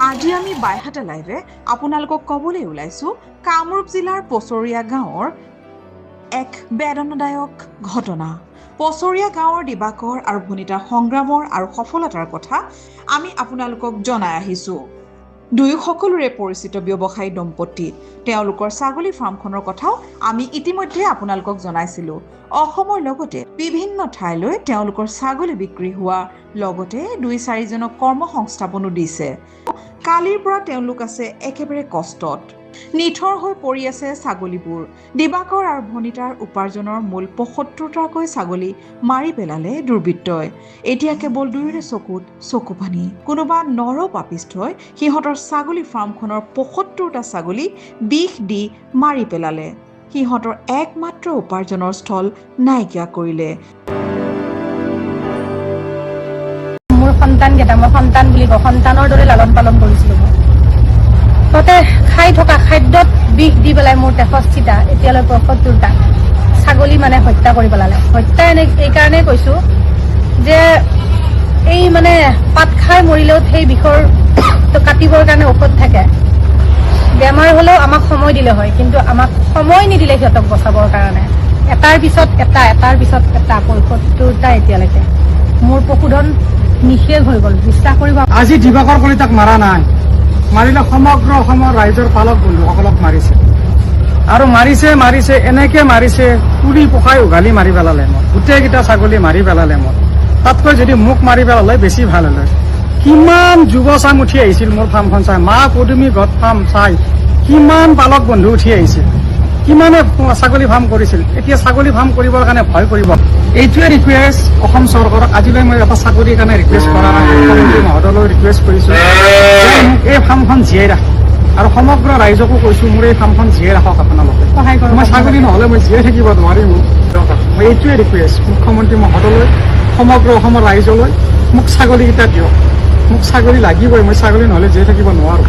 আজি আমি বাইহাটা লাইভে আপোনালোকক ক'বলৈ ওলাইছো কামৰূপ জিলাৰ পছৰীয়া গাঁৱৰ এক বেদনাদায়ক ঘটনা। পছৰীয়া গাঁৱৰ দিবাকৰ আৰু ভনিতাৰ সংগ্ৰামৰ আৰু সফলতাৰ কথা আমি আপোনালোকক জনাই আহিছো। দুয়ো সকলোৰে পৰিচিত ব্যৱসায়ী দম্পতি। তেওঁলোকৰ ছাগলী ফাৰ্মখনৰ কথাও আমি ইতিমধ্যে আপোনালোকক জনাইছিলো। অসমৰ লগতে বিভিন্ন ঠাইলৈ তেওঁলোকৰ ছাগলী বিক্ৰী হোৱা লগতে 2-4জনক কৰ্মসংস্থাপনো দিছে। কালিৰ পৰা তেওঁলোক আছে একেবাৰে কষ্টত। নিথৰ হৈ পৰি আছে ছাগলীবোৰ। দিবাকৰ আৰু ভনিতাৰ উপাৰ্জনৰ মূল ৭৫টাকৈ ছাগলী মাৰি পেলালে দুৰ্বৃত্তই। এতিয়া কেৱল দুয়োৰে চকুত চকু পানী। কোনোবা নৰ পাপিষ্ঠই সিহঁতৰ ছাগলী ফাৰ্মখনৰ ৭৫টা ছাগলী বিষ দি মাৰি পেলালে। সিহঁতৰ একমাত্ৰ উপাৰ্জনৰ স্থল নাইকিয়া কৰিলে। মোৰ সন্তানকেইটা মই সন্তান বুলি কওঁ, সন্তানৰ দৰে লালন পালন কৰিছিলোঁ মই। তাতে খাই থকা খাদ্যত বিষ দি পেলাই মোৰ ৬৩টা এতিয়ালৈ ৭৫টা ছাগলী মানে হত্যা কৰি পেলালে। হত্যা এইকাৰণে কৈছোঁ যে এই মানে পাত খাই মৰিলেও সেই বিষৰ কাটিবৰ কাৰণে ঔষধ থাকে। বেমাৰ হ'লেও আমাক সময় দিলে হয়, কিন্তু আমাক সময় নিদিলে সিহঁতক বচাবৰ কাৰণে। এটাৰ পিছত এটা ৭৫টা এতিয়ালৈকে মোৰ পশুধন নিষেধ হৈ গ'ল। বিশ্বাস কৰিব। আজি দিবাকৰ কলিতাক মাৰা নাই, মাৰিলে সমগ্ৰ অসমৰ ৰাইজৰ পালক বন্ধুসকলক মাৰিছে আৰু মাৰিছে এনেকে মাৰিছে পুৰি পকাই উঘালি মাৰি পেলালে মই। গোটেইকেইটা ছাগলী মাৰি পেলালে মই। তাতকৈ যদি মোক মাৰি পেলালে বেছি ভাল হ'লে। কিমান যুৱ চাম উঠি আহিছিল মোৰ ফাৰ্মখন চাই, মা পদুমী গড ফাৰ্ম চাই কিমান পালক বন্ধু উঠি আহিছিল, কিমানে ছাগলী ফাৰ্ম কৰিছিল। এতিয়া ছাগলী ফাৰ্ম কৰিবৰ কাৰণে ভয় কৰিব। এইটোৱে ৰিকুৱেষ্ট অসম চৰকাৰক। আজিলৈ মই এটা ছাগলীৰ কাৰণে ৰিকুৱেষ্ট কৰা নাই, মুখ্যমন্ত্ৰী মহোদয়লৈ ৰিকুৱেষ্ট কৰিছোঁ যে মোক এই ফাৰ্মখন জীয়াই ৰাখক আৰু সমগ্ৰ ৰাইজকো কৈছোঁ মোৰ এই ফাৰ্মখন জীয়াই ৰাখক আপোনালোকে। সহায় কৰক। মই ছাগলী নহ'লে মই জীয়াই থাকিব নোৱাৰিম। মই এইটোৱে ৰিকুৱেষ্ট মুখ্যমন্ত্ৰী মহোদয়লৈ, সমগ্ৰ অসমৰ ৰাইজলৈ, মোক ছাগলীকেইটা দিয়ক। মোক ছাগলী লাগিবই, মই ছাগলী নহ'লে জীয়াই থাকিব নোৱাৰোঁ।